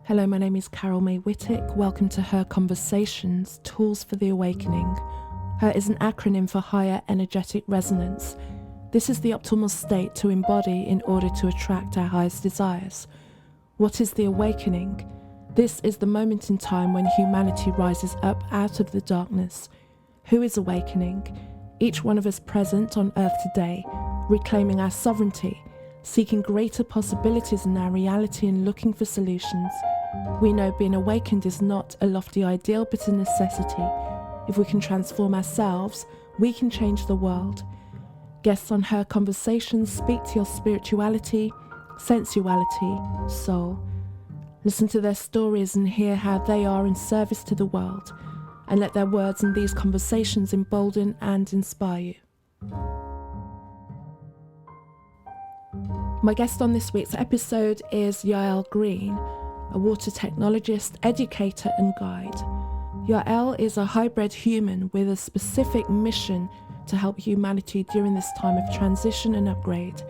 Hello, my name is Carol May Whittick. Welcome to Her Conversations, Tools for the Awakening. Her is an acronym for Higher Energetic Resonance. This is the optimal state to embody in order to attract our highest desires. What is the awakening? This is the moment in time when humanity rises up out of the darkness. Who is awakening? Each one of us present on Earth today, reclaiming our sovereignty, seeking greater possibilities in our reality and looking for solutions. We know being awakened is not a lofty ideal, but a necessity. If we can transform ourselves, we can change the world. Guests on Her Conversations speak to your spirituality, sensuality, soul. Listen to their stories and hear how they are in service to the world, and let their words in these conversations embolden and inspire you. My guest on this week's episode is Yael Green, a water technologist, educator and guide. Yael is a hybrid human with a specific mission to help humanity during this time of transition and upgrade.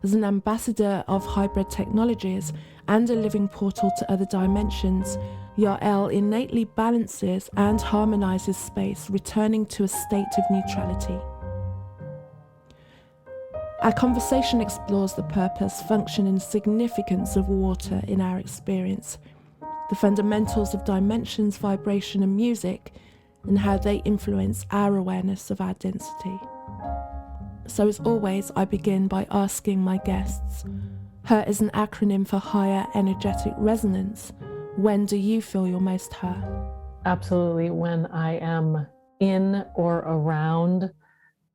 As an ambassador of hybrid technologies and a living portal to other dimensions, Yael innately balances and harmonizes space, returning to a state of neutrality. Our conversation explores the purpose, function and significance of water in our experience, the fundamentals of dimensions, vibration and music, and how they influence our awareness of our density. So as always, I begin by asking my guests, HER is an acronym for Higher Energetic Resonance. When do you feel your most HER? Absolutely, when I am in or around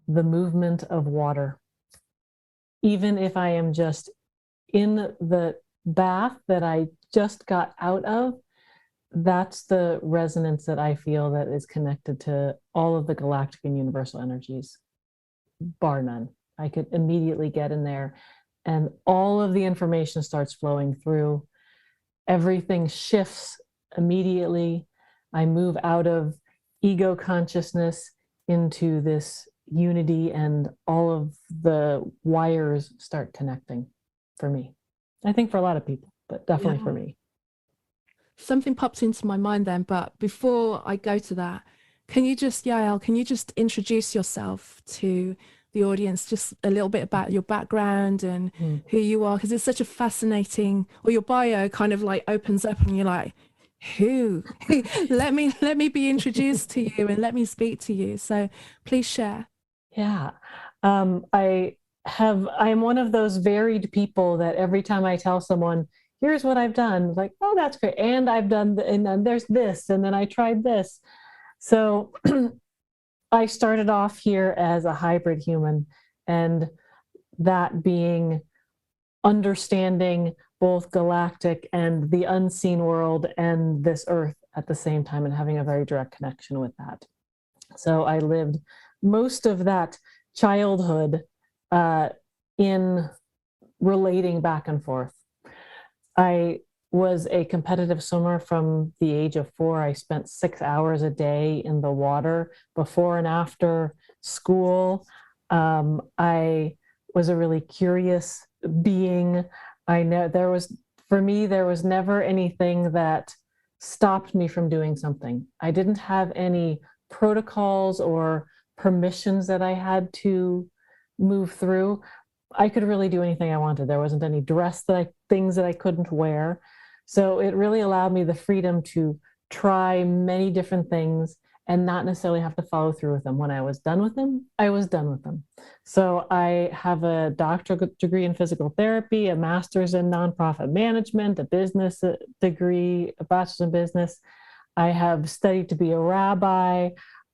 the movement of water. Even if I am just in the bath that I just got out of, that's the resonance that I feel that is connected to all of the galactic and universal energies, bar none. I could immediately get in there and all of the information starts flowing through. Everything shifts immediately. I move out of ego consciousness into this unity, and all of the wires start connecting for me. I think for a lot of people, but definitely for me. Something popped into my mind then, but before I go to that, Yael, can you just introduce yourself to the audience, just a little bit about your background and who you are? Because it's such a fascinating, or your bio kind of like opens up and you're like, who? let me be introduced to you and let me speak to you. So please share. Yeah. I am one of those varied people that every time I tell someone, here's what I've done, like, oh, that's great. And I've done, and then there's this, and then I tried this. So I started off here as a hybrid human, and that being understanding both galactic and the unseen world and this earth at the same time, and having a very direct connection with that. So I lived most of that childhood in relating back and forth. I was a competitive swimmer from the age of 4. I spent 6 hours a day in the water before and after school. I was a really curious being. I know there was never anything that stopped me from doing something. I didn't have any protocols or permissions that I had to move through. I could really do anything I wanted. There wasn't any things that I couldn't wear. So it really allowed me the freedom to try many different things and not necessarily have to follow through with them. When I was done with them, I was done with them. So I have a doctorate degree in physical therapy, a master's in nonprofit management, a business degree, a bachelor's in business. I have studied to be a rabbi.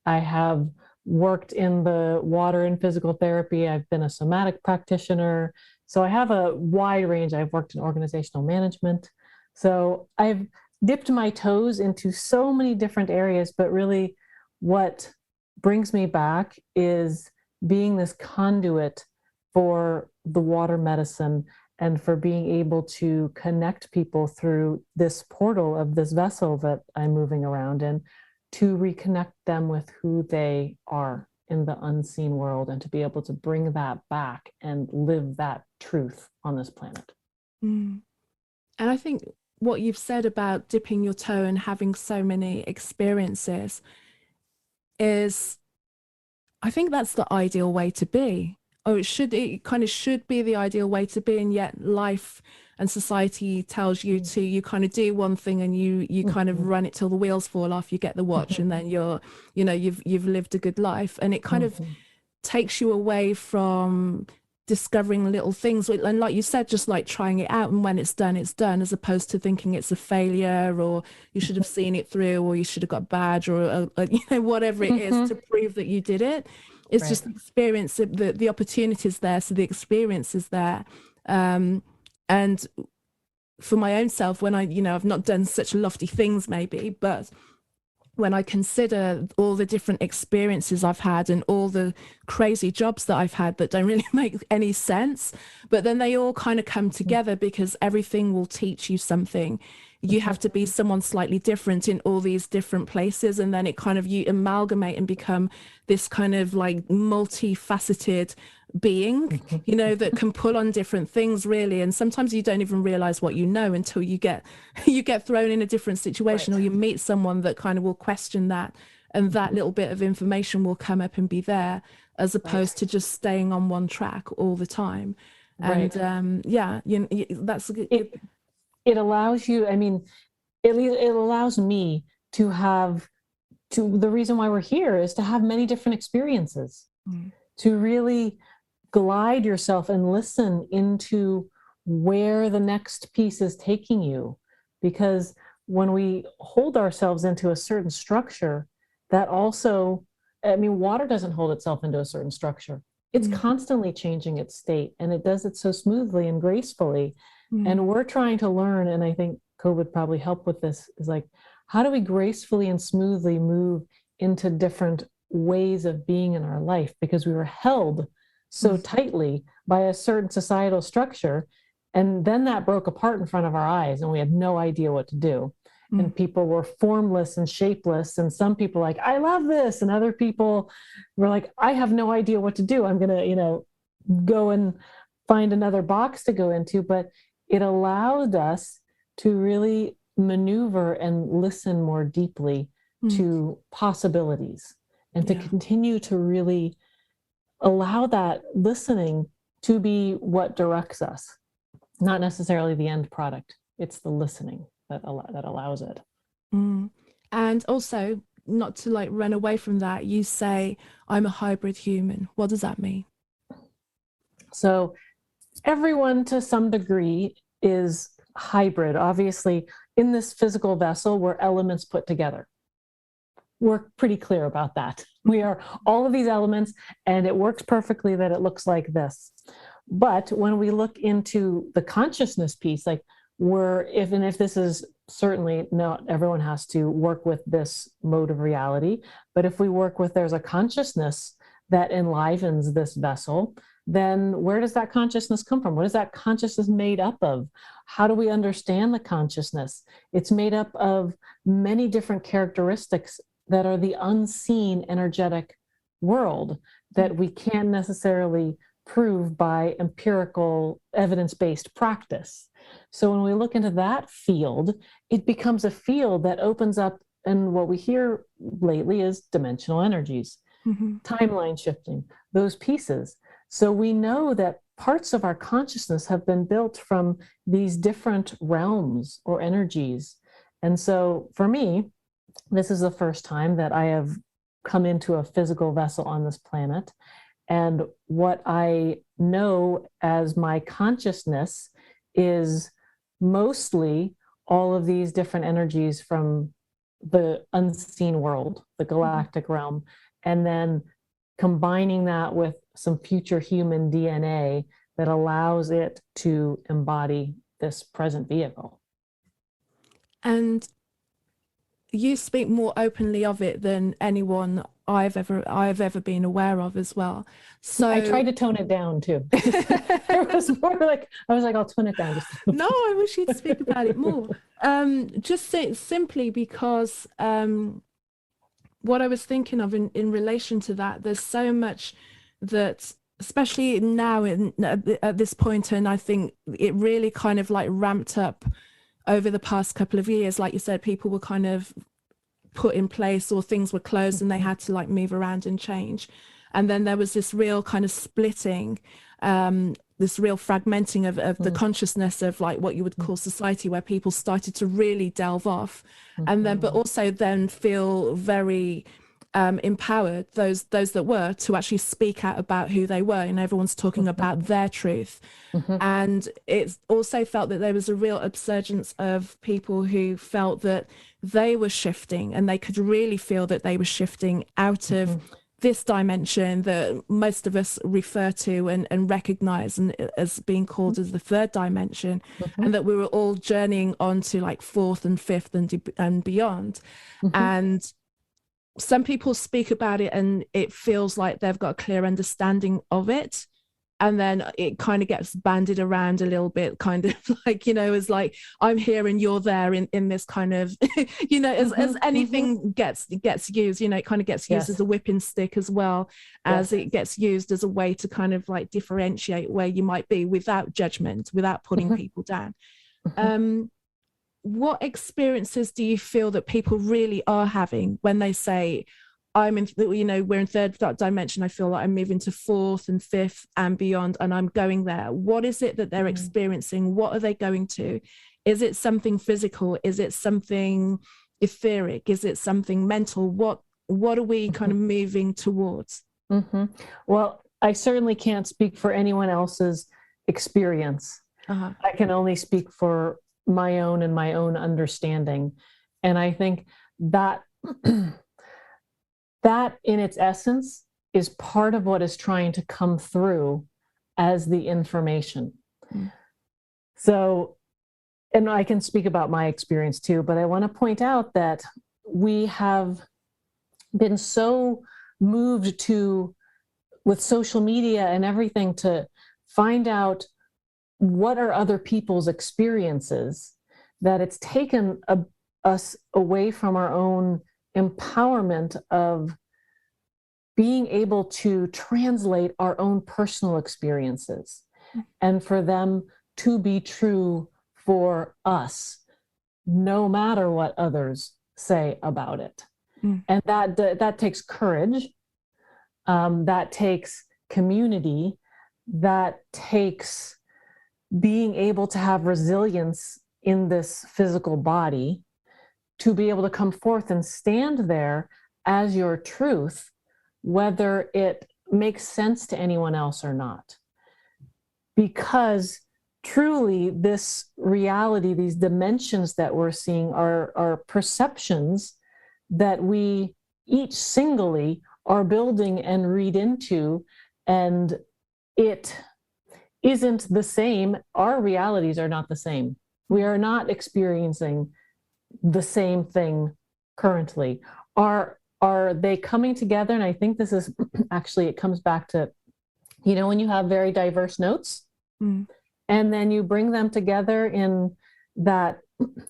I have worked in the water and physical therapy. I've been a somatic practitioner. So I have a wide range. I've worked in organizational management. So I've dipped my toes into so many different areas, but really what brings me back is being this conduit for the water medicine and for being able to connect people through this portal of this vessel that I'm moving around in, to reconnect them with who they are in the unseen world, and to be able to bring that back and live that truth on this planet. And I think what you've said about dipping your toe and having so many experiences is, I think that's the ideal way to be. Or it kind of should be the ideal way to be, and yet life and society tells you to, you kind of do one thing and you kind of run it till the wheels fall off, you get the watch, and then you've lived a good life, and it kind of takes you away from discovering little things, and like you said, just like trying it out, and when it's done, as opposed to thinking it's a failure, or you should have seen it through, or you should have got a badge, or whatever it is to prove that you did it. It's just the experience, the opportunity is there, so the experience is there. And for my own self, when I've not done such lofty things maybe, but when I consider all the different experiences I've had and all the crazy jobs that I've had that don't really make any sense, but then they all kind of come together because everything will teach you something. You have to be someone slightly different in all these different places, and then it kind of, you amalgamate and become this kind of like multifaceted being, that can pull on different things really. And sometimes you don't even realize what you know until you get thrown in a different situation, or you meet someone that kind of will question that, and that little bit of information will come up and be there, as opposed to just staying on one track all the time. And that's it allows you, I mean, it allows me to the reason why we're here is to have many different experiences, to really glide yourself and listen into where the next piece is taking you. Because when we hold ourselves into a certain structure, that also, I mean, water doesn't hold itself into a certain structure. It's constantly changing its state, and it does it so smoothly and gracefully. And we're trying to learn, and I think COVID probably helped with this, is like, how do we gracefully and smoothly move into different ways of being in our life? Because we were held so tightly by a certain societal structure, and then that broke apart in front of our eyes, and we had no idea what to do. And people were formless and shapeless, and some people like, I love this, and other people were like, I have no idea what to do. I'm gonna, go and find another box to go into. But it allowed us to really maneuver and listen more deeply to possibilities, and to continue to really allow that listening to be what directs us, not necessarily the end product. It's the listening that allows it. And also, not to like run away from that, you say, I'm a hybrid human. What does that mean? So everyone to some degree is hybrid. Obviously, in this physical vessel, we're elements put together. We're pretty clear about that. We are all of these elements, and it works perfectly that it looks like this. But when we look into the consciousness piece, like if this is certainly not everyone has to work with this mode of reality, but if we work with, there's a consciousness that enlivens this vessel, then where does that consciousness come from? What is that consciousness made up of? How do we understand the consciousness? It's made up of many different characteristics that are the unseen energetic world that we can't necessarily prove by empirical evidence-based practice. So when we look into that field, it becomes a field that opens up, and what we hear lately is dimensional energies, timeline shifting, those pieces. So we know that parts of our consciousness have been built from these different realms or energies. And so for me, this is the first time that I have come into a physical vessel on this planet. And what I know as my consciousness is mostly all of these different energies from the unseen world, the galactic realm, and then combining that with some future human DNA that allows it to embody this present vehicle. And you speak more openly of it than anyone I've ever been aware of as well. So I tried to tone it down too. It was more like, I was like, I'll tone it down. Just no, I wish you'd speak about it more. Simply because what I was thinking of in relation to that, there's so much that, especially now at this point, and I think it really kind of like ramped up over the past couple of years, like you said, people were kind of put in place, or things were closed and they had to like move around and change. And then there was this real kind of splitting, this real fragmenting of the consciousness of like what you would call society, where people started to really delve off, and then but also then feel very empowered, those that were, to actually speak out about who they were, and everyone's talking about their truth. And it also felt that there was a real upsurgence of people who felt that they were shifting, and they could really feel that they were shifting out of this dimension that most of us refer to and recognize and as being called as the third dimension, and that we were all journeying on to like fourth and fifth and beyond. And some people speak about it and it feels like they've got a clear understanding of it, and then it kind of gets banded around a little bit, kind of like, you know, as like, I'm here and you're there in this kind of, you know, as anything gets used, you know, it kind of gets used as a whipping stick, as well as it gets used as a way to kind of like differentiate where you might be without judgment, without putting people down. What experiences do you feel that people really are having when they say, I'm in, you know, we're in third dimension, I feel like I'm moving to fourth and fifth and beyond, and I'm going there? What is it that they're experiencing? What are they going to? Is it something physical? Is it something etheric? Is it something mental? What are we kind of moving towards? Well, I certainly can't speak for anyone else's experience. I can only speak for my own and my own understanding. And I think that that in its essence is part of what is trying to come through as the information. So, and I can speak about my experience too, but I want to point out that we have been so moved to, with social media and everything, to find out what are other people's experiences, that it's taken us away from our own empowerment of being able to translate our own personal experiences and for them to be true for us, no matter what others say about it. And that takes courage, that takes community, that takes being able to have resilience in this physical body, to be able to come forth and stand there as your truth, whether it makes sense to anyone else or not. Because truly, this reality, these dimensions that we're seeing are perceptions that we each singly are building and read into, and it isn't the same. Our realities are not the same. We are not experiencing the same thing currently. Are they coming together? And I think this is actually, it comes back to, you know, when you have very diverse notes and then you bring them together in that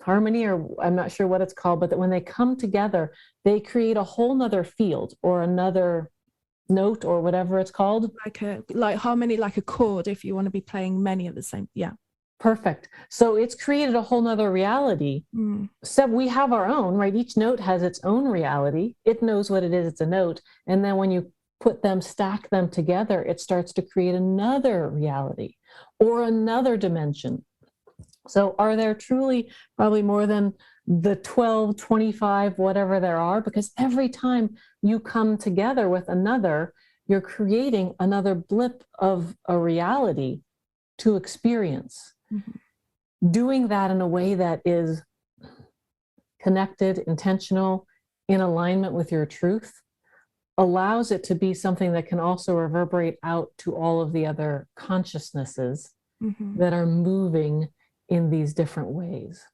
harmony, or I'm not sure what it's called, but that when they come together, they create a whole nother field or another note or whatever it's called. Like harmony, like a chord, if you want to be playing many at the same. Perfect. So it's created a whole nother reality. So we have our own, right? Each note has its own reality. It knows what it is. It's a note. And then when you put them, stack them together, it starts to create another reality or another dimension. So are there truly probably more than the 12, 25, whatever there are? Because every time you come together with another, you're creating another blip of a reality to experience. Doing that in a way that is connected, intentional, in alignment with your truth, allows it to be something that can also reverberate out to all of the other consciousnesses that are moving in these different ways.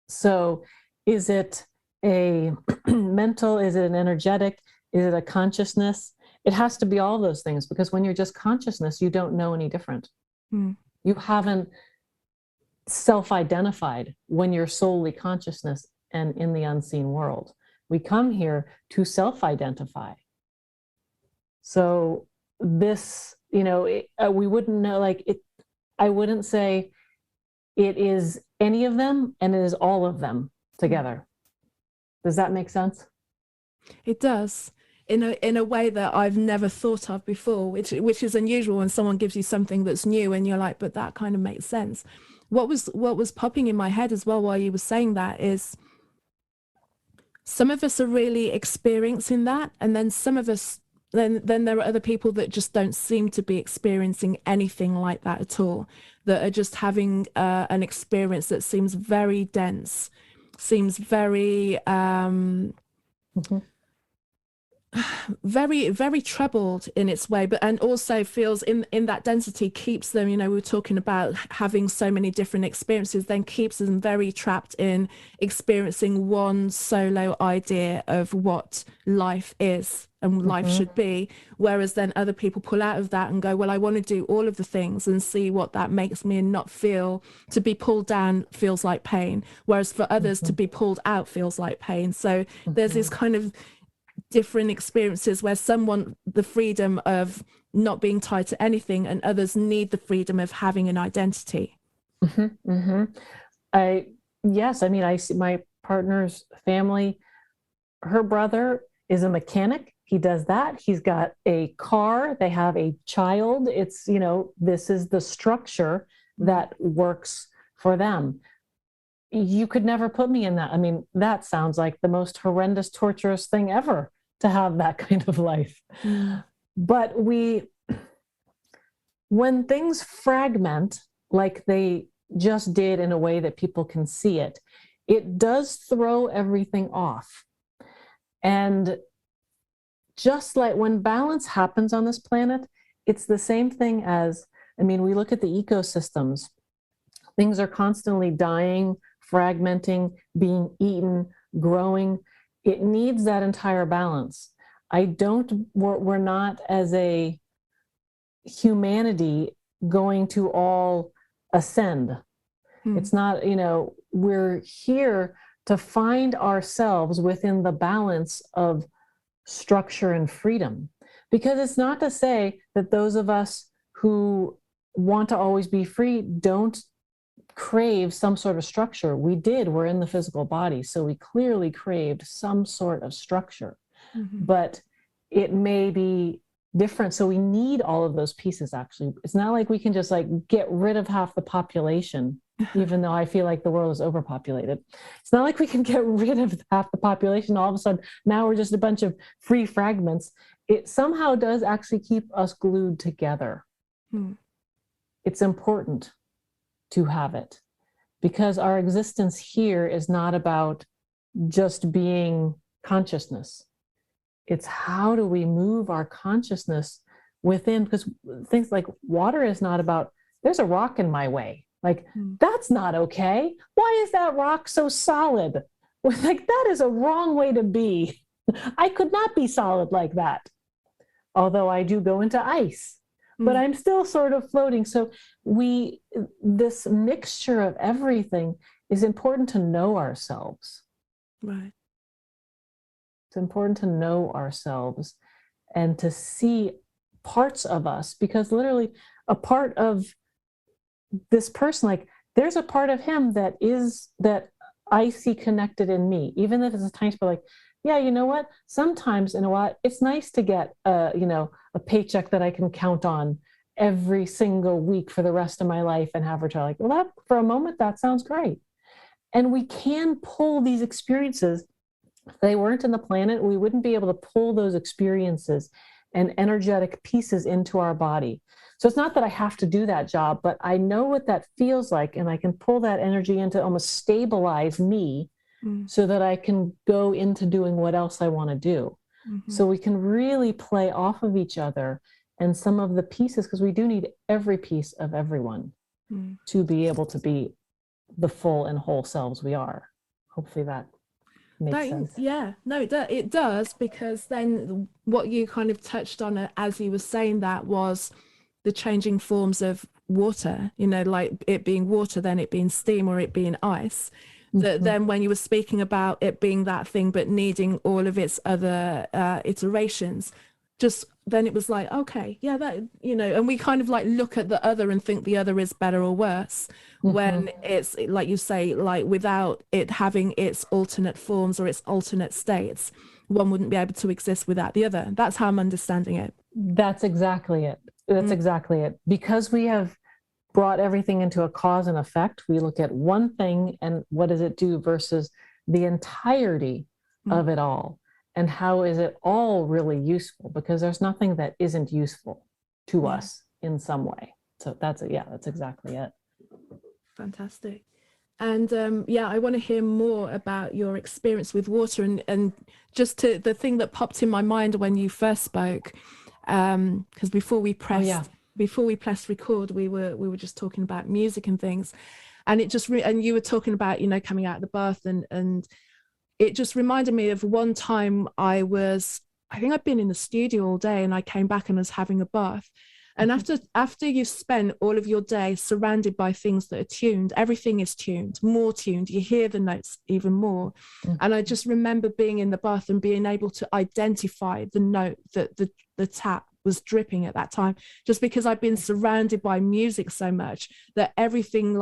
So is it a mental, is it an energetic, is it a consciousness? It has to be all those things, because when you're just consciousness, you don't know any different. You haven't self-identified when you're solely consciousness and in the unseen world. We come here to self-identify. So this, you know, we wouldn't know, like it, I wouldn't say it is any of them and it is all of them together. Does that make sense? It does. In a way that I've never thought of before, which is unusual when someone gives you something that's new and you're like, but that kind of makes sense. What was popping in my head as well while you were saying that is some of us are really experiencing that, and then some of us, then there are other people that just don't seem to be experiencing anything like that at all, that are just having an experience that seems very dense, seems very very, very troubled in its way, but and also feels in that density keeps them, we were talking about having so many different experiences, then keeps them very trapped in experiencing one solo idea of what life is and life should be, whereas then other people pull out of that and go, well, I want to do all of the things and see what that makes me, and not feel to be pulled down feels like pain, whereas for others to be pulled out feels like pain. So there's this kind of different experiences where some want the freedom of not being tied to anything, and others need the freedom of having an identity. I see my partner's family. Her brother is a mechanic. He does that. He's got a car. They have a child. It's, this is the structure that works for them. You could never put me in that. I mean, that sounds like the most horrendous, torturous thing ever, to have that kind of life. But when things fragment, like they just did in a way that people can see it, it does throw everything off. And just like when balance happens on this planet, it's the same thing as, we look at the ecosystems. Things are constantly dying, fragmenting, being eaten, growing. It needs that entire balance. We're not as a humanity going to all ascend. It's not, we're here to find ourselves within the balance of structure and freedom. Because it's not to say that those of us who want to always be free don't crave some sort of structure. We're in the physical body, so we clearly craved some sort of structure, but it may be different. So we need all of those pieces. Actually, it's not like we can just get rid of half the population, even though I feel like the world is overpopulated. It's not like we can get rid of half the population. All of a sudden, now we're just a bunch of free fragments. It somehow does actually keep us glued together. It's important to have it, because our existence here is not about just being consciousness. It's how do we move our consciousness within, because things like water is not about, there's a rock in my way. That's not okay. Why is that rock so solid? That is a wrong way to be. I could not be solid like that. Although I do go into ice, but I'm still sort of floating. So this mixture of everything is important to know ourselves. Right. It's important to know ourselves and to see parts of us, because literally a part of this person, there's a part of him that I see connected in me, even if it's a tiny bit, yeah, you know what? Sometimes in a while, it's nice to get a paycheck that I can count on every single week for the rest of my life and have retire. That for a moment, that sounds great. And we can pull these experiences. If they weren't in the planet, we wouldn't be able to pull those experiences and energetic pieces into our body. So it's not that I have to do that job, but I know what that feels like, and I can pull that energy in to almost stabilize me so that I can go into doing what else I want to do. So we can really play off of each other and some of the pieces, because we do need every piece of everyone to be able to be the full and whole selves we are. Hopefully that makes sense. Yeah, no, it does, because then what you kind of touched on as you were saying that was the changing forms of water, like it being water, then it being steam, or it being ice. That then when you were speaking about it being that thing, but needing all of its other iterations, just then it was like, okay, yeah, that, and we kind of like look at the other and think the other is better or worse, when it's like you say, like without it having its alternate forms or its alternate states, one wouldn't be able to exist without the other. That's how I'm understanding it. That's exactly it. That's Mm, exactly it. Because we have brought everything into a cause and effect, we look at one thing and what does it do versus the entirety mm, of it all. And how is it all really useful? Because there's nothing that isn't useful to yeah, us in some way. So that's exactly it. fantastic. And yeah, I want to hear more about your experience with water, and just to the thing that popped in my mind when you first spoke, because Oh yeah. before we pressed record, we were just talking about music and things, and it just and you were talking about coming out of the bath, and it just reminded me of one time I think I'd been in the studio all day and I came back and was having a bath. And Mhm. after you spend all of your day surrounded by things that are tuned, everything is tuned, more tuned. You hear the notes even more. And I just remember being in the bath and being able to identify the note that the tap was dripping at that time, just because I've been surrounded by music so much that everything's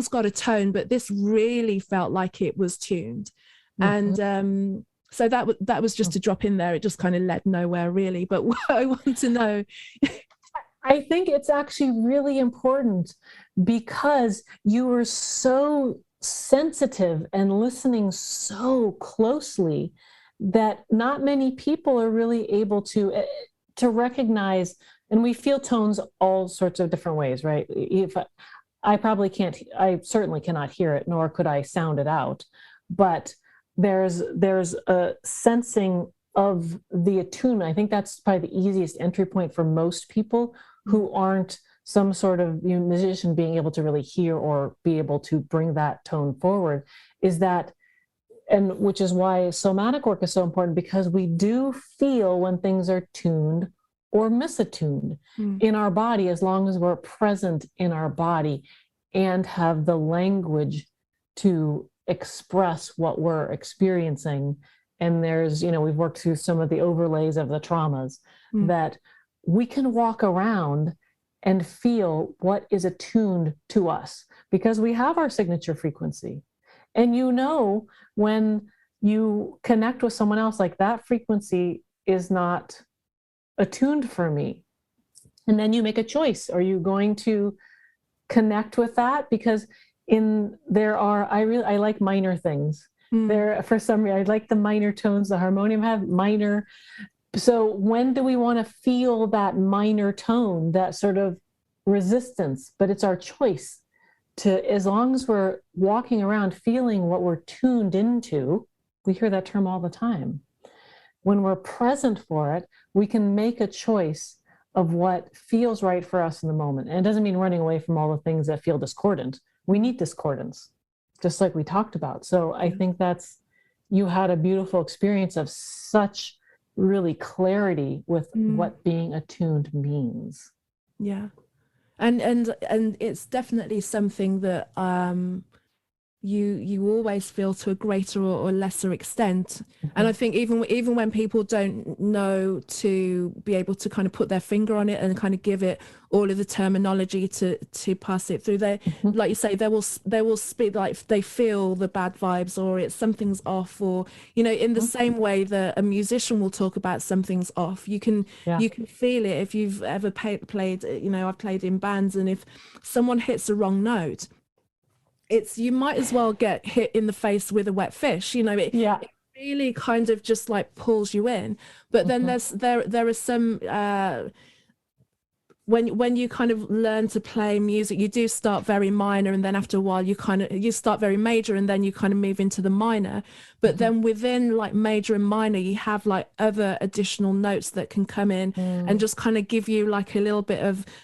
got a tone, but this really felt like it was tuned. Mhm. And so that was just a drop in there. It just kind of led nowhere really. But what I want to know, I think it's actually really important because you were so sensitive and listening so closely that not many people are really able to recognize, and we feel tones all sorts of different ways, right? If I probably can't, I certainly cannot hear it, nor could I sound it out, but there's a sensing of the attunement. I think that's probably the easiest entry point for most people who aren't some sort of musician being able to really hear or be able to bring that tone forward, is that, and which is why somatic work is so important, because we do feel when things are tuned or misattuned mm, in our body, as long as we're present in our body and have the language to express what we're experiencing. And there's, we've worked through some of the overlays of the traumas, mm, that we can walk around and feel what is attuned to us because we have our signature frequency. And when you connect with someone else, like that frequency is not attuned for me. And then you make a choice. Are you going to connect with that? Because I like minor things. mm, There, for some reason, I like the minor tones. The harmonium have minor. So when do we want to feel that minor tone, that sort of resistance? But it's our choice to, as long as we're walking around feeling what we're tuned into. We hear that term all the time. When we're present for it, we can make a choice of what feels right for us in the moment. And it doesn't mean running away from all the things that feel discordant. We need discordance, just like we talked about. So I think you had a beautiful experience of such really clarity with mm, what being attuned means. yeah. And it's definitely something that you always feel to a greater or lesser extent. And I Mhm. think even when people don't know to be able to kind of put their finger on it and kind of give it all of the terminology to pass it through, they, Mhm. like you say, they will speak like they feel the bad vibes, or it's something's off, or in the Mhm. same way that a musician will talk about something's off. You can Yeah. you can feel it if you've ever played. I've played in bands, and if someone hits the wrong note, you might as well get hit in the face with a wet fish. Yeah. It really kind of just like pulls you in. But then Mhm. there are some when you kind of learn to play music, you do start very minor, and then after a while you start very major, and then you kind of move into the minor. But Mhm. then within like major and minor, you have like other additional notes that can come in and Mm. just kind of give you like a little bit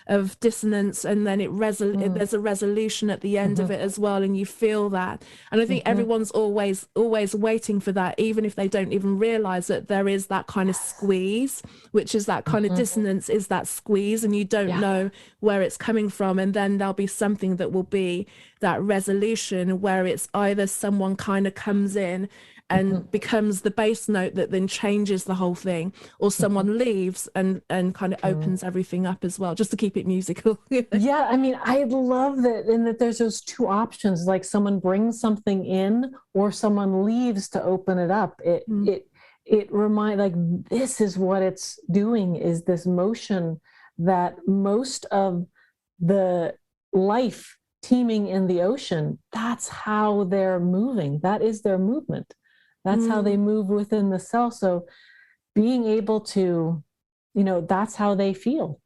of dissonance, and then Mm. there's a resolution at the end of Mhm. it as well, and you feel that. And I think Mhm. everyone's always waiting for that, even if they don't even realize that there is that kind of squeeze, which is that kind of Mhm. dissonance, is that squeeze, and you don't Yeah. know where it's coming from. And then there'll be something that will be that resolution, where it's either someone kind of comes in and becomes the bass note that then changes the whole thing, or someone leaves and kind of opens everything up as well, just to keep it musical. Yeah, I mean, I love that, and that there's those two options, like someone brings something in or someone leaves to open it up. It remind, like, this is what it's doing, is this motion that most of the life teeming in the ocean, that's how they're moving. That is their movement. That's how they move within the cell. So being able to, that's how they feel.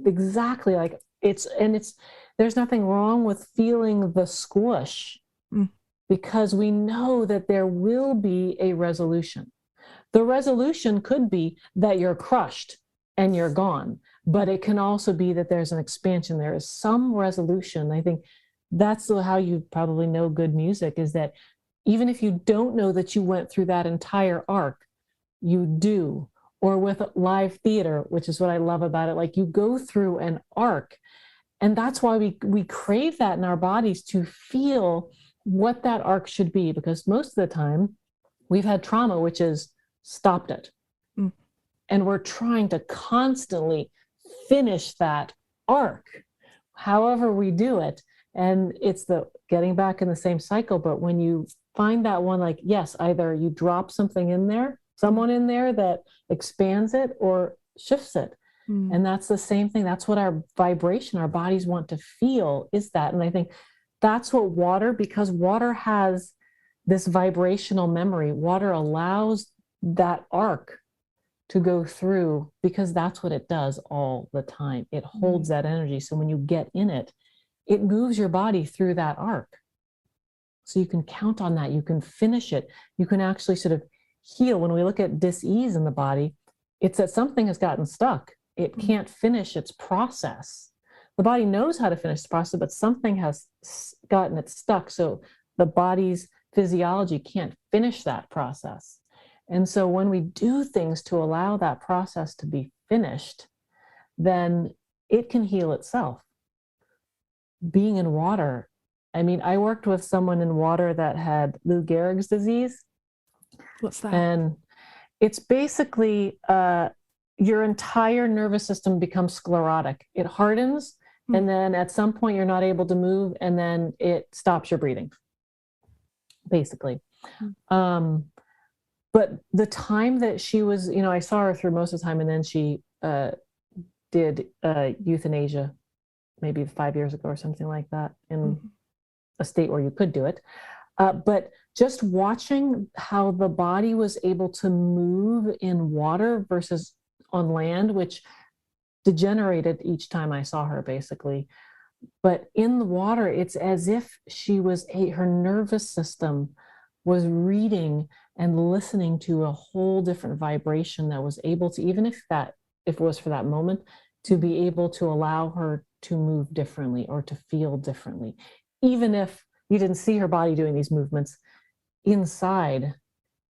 Exactly. Like there's nothing wrong with feeling the squish, because we know that there will be a resolution. The resolution could be that you're crushed and you're gone, but it can also be that there's an expansion. There is some resolution. I think that's how you probably know good music, is that even if you don't know that you went through that entire arc, you do. Or with live theater, which is what I love about it, like you go through an arc. And that's why we crave that in our bodies, to feel what that arc should be, because most of the time we've had trauma, which is stopped it. And we're trying to constantly finish that arc, however we do it. And it's the getting back in the same cycle. But when you find that one, like, yes, either you drop something in there, someone in there that expands it or shifts it. And that's the same thing. That's what our vibration, our bodies want to feel, is that. And I think that's what water, because water has this vibrational memory. Water allows that arc to go through, because that's what it does all the time. It holds that energy. So when you get in it, it moves your body through that arc. So you can count on that. You can finish it. You can actually sort of heal. When we look at dis-ease in the body, it's that something has gotten stuck. It can't finish its process. The body knows how to finish the process, but something has gotten it stuck. So the body's physiology can't finish that process. And so when we do things to allow that process to be finished, then it can heal itself. Being in water, I mean, I worked with someone in water that had Lou Gehrig's disease. What's that? And it's basically your entire nervous system becomes sclerotic. It hardens, and then at some point you're not able to move, and then it stops your breathing, basically. But the time that she was, I saw her through most of the time, and then she did euthanasia maybe 5 years ago or something like that, in a state where you could do it. But just watching how the body was able to move in water versus on land, which degenerated each time I saw her, basically. But in the water, it's as if her nervous system was reading and listening to a whole different vibration that was able to, even if it was for that moment, to be able to allow her to move differently or to feel differently. Even if you didn't see her body doing these movements, inside,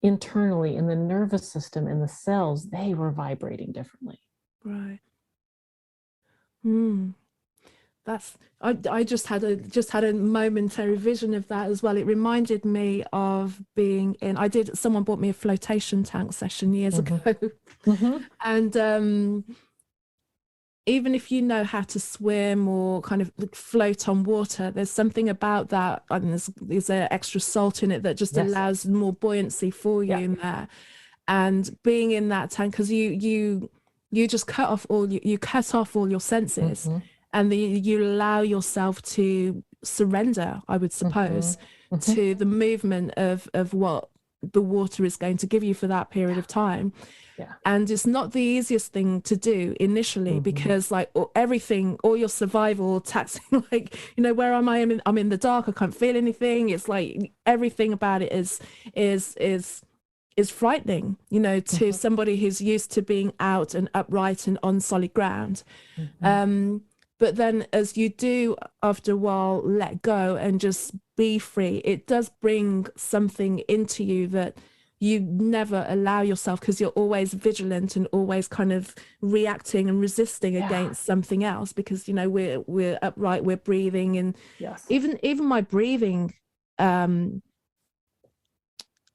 internally, in the nervous system, in the cells, they were vibrating differently. Right. I just had a momentary vision of that as well. It reminded me of being in. Someone bought me a flotation tank session years ago, and even if you know how to swim or kind of float on water, there's something about that. I mean, there's an extra salt in it that just allows more buoyancy for you in there. And being in that tank, because you just cut off all your senses, and you allow yourself to surrender, I would suppose, to the movement of what the water is going to give you for that period of time. And it's not the easiest thing to do initially, because like all your survival taxing, like, where am I? I'm in the dark. I can't feel anything. It's like everything about it is frightening, to somebody who's used to being out and upright and on solid ground. But then as you do, after a while, let go and just be free, it does bring something into you that you never allow yourself, because you're always vigilant and always kind of reacting and resisting against something else, because we're upright, we're breathing, and even my breathing,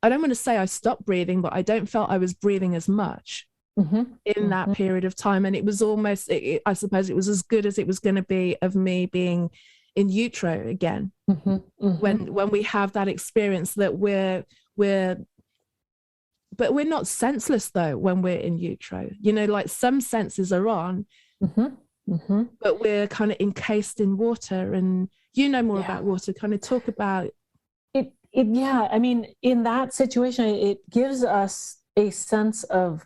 I don't want to say I stopped breathing, but I don't feel I was breathing as much in that period of time. And it was almost, I suppose it was as good as it was going to be of me being in utero again. When we have that experience that but we're not senseless though when we're in utero, like some senses are on, but we're kind of encased in water. And more about water, kind of talk about it. Yeah, I mean, in that situation, it gives us a sense of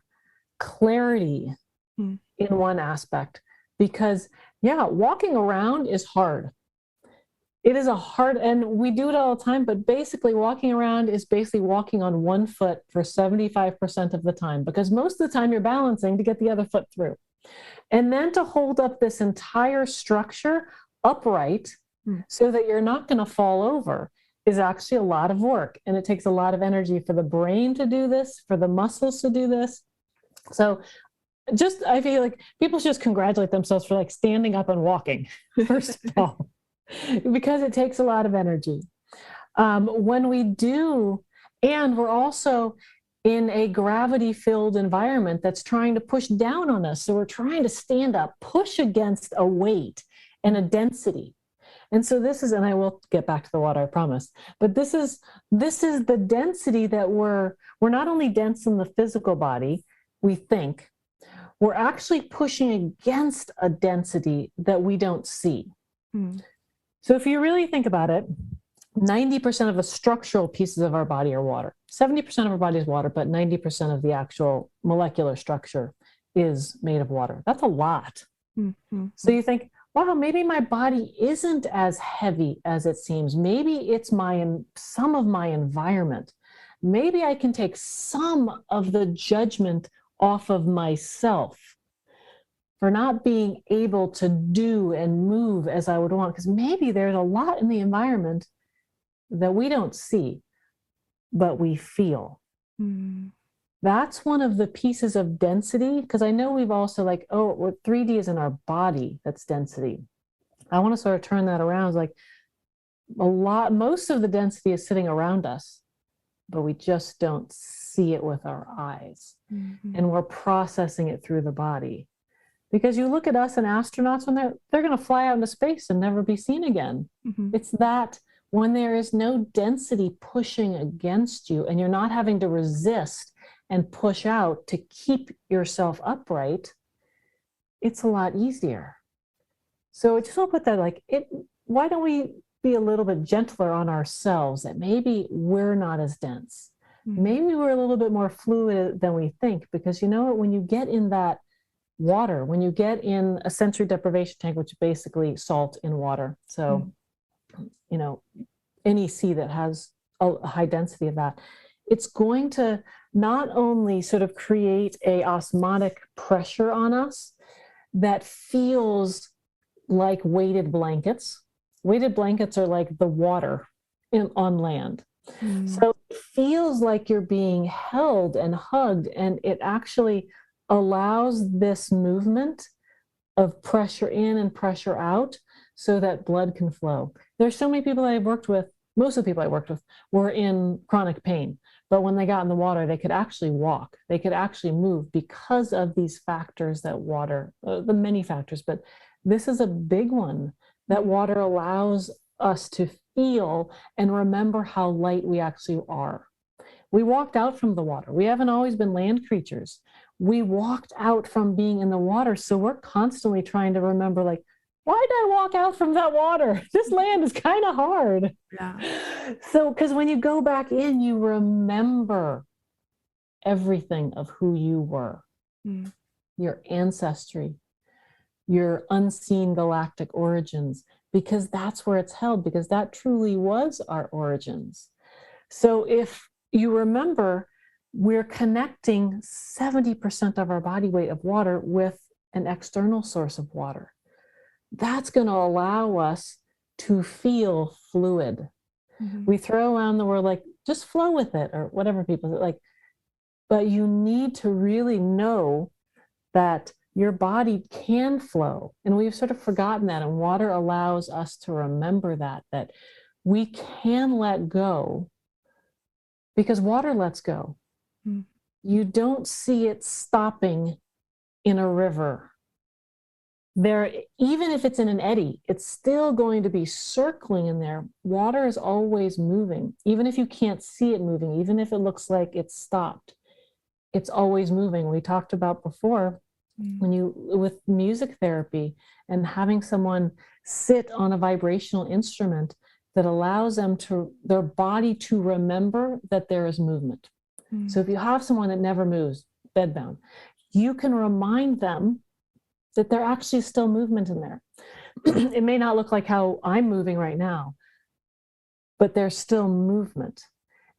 clarity in one aspect, because walking around is hard. It is and we do it all the time, but basically walking around is basically walking on one foot for 75% of the time, because most of the time you're balancing to get the other foot through. And then to hold up this entire structure upright so that you're not going to fall over is actually a lot of work. And it takes a lot of energy for the brain to do this, for the muscles to do this. So I feel like people should just congratulate themselves for like standing up and walking, first of all, because it takes a lot of energy. When we do, and we're also in a gravity-filled environment that's trying to push down on us. So we're trying to stand up, push against a weight and a density. And so this is, and I will get back to the water, I promise, but this is the density that we're not only dense in the physical body, we think, we're actually pushing against a density that we don't see. So if you really think about it, 90% of the structural pieces of our body are water. 70% of our body is water, but 90% of the actual molecular structure is made of water. That's a lot. So you think, wow, maybe my body isn't as heavy as it seems. Maybe it's some of my environment. Maybe I can take some of the judgment off of myself for not being able to do and move as I would want, because maybe there's a lot in the environment that we don't see, but we feel. That's one of the pieces of density, because I know we've also 3D is in our body, that's density. I want to sort of turn that around. It's like most of the density is sitting around us, but we just don't see it with our eyes. And we're processing it through the body. Because you look at us and astronauts, when they're going to fly out into space and never be seen again. It's that when there is no density pushing against you and you're not having to resist and push out to keep yourself upright, it's a lot easier. So I just want to put that why don't we be a little bit gentler on ourselves, that maybe we're not as dense. Maybe we're a little bit more fluid than we think, because you know what, when you get in that water, when you get in a sensory deprivation tank, which is basically salt in water. So, any sea that has a high density of that, it's going to not only sort of create a osmotic pressure on us that feels like weighted blankets. Weighted blankets are like the water on land. So it feels like you're being held and hugged, and it actually allows this movement of pressure in and pressure out so that blood can flow. There's so many people I've worked with, most of the people I worked with were in chronic pain, but when they got in the water, they could actually walk, they could actually move because of these factors that water, the many factors, but this is a big one, that water allows us to feel and remember how light we actually are. We walked out from the water. We haven't always been land creatures. We walked out from being in the water. So we're constantly trying to remember, why did I walk out from that water? This land is kind of hard. So, because when you go back in, you remember everything of who you were, your ancestry, your unseen galactic origins, because that's where it's held, because that truly was our origins. So if you remember, we're connecting 70% of our body weight of water with an external source of water. That's going to allow us to feel fluid. We throw around the word just flow with it, or whatever people but you need to really know that your body can flow. And we've sort of forgotten that, and water allows us to remember that we can let go because water lets go. Mm. You don't see it stopping in a river. There, even if it's in an eddy, it's still going to be circling in there. Water is always moving, even if you can't see it moving, even if it looks like it's stopped, it's always moving. We talked about before with music therapy and having someone sit on a vibrational instrument that allows their body to remember that there is movement. So if you have someone that never moves, bedbound, you can remind them that there actually is still movement in there. It may not look like how I'm moving right now, but there's still movement.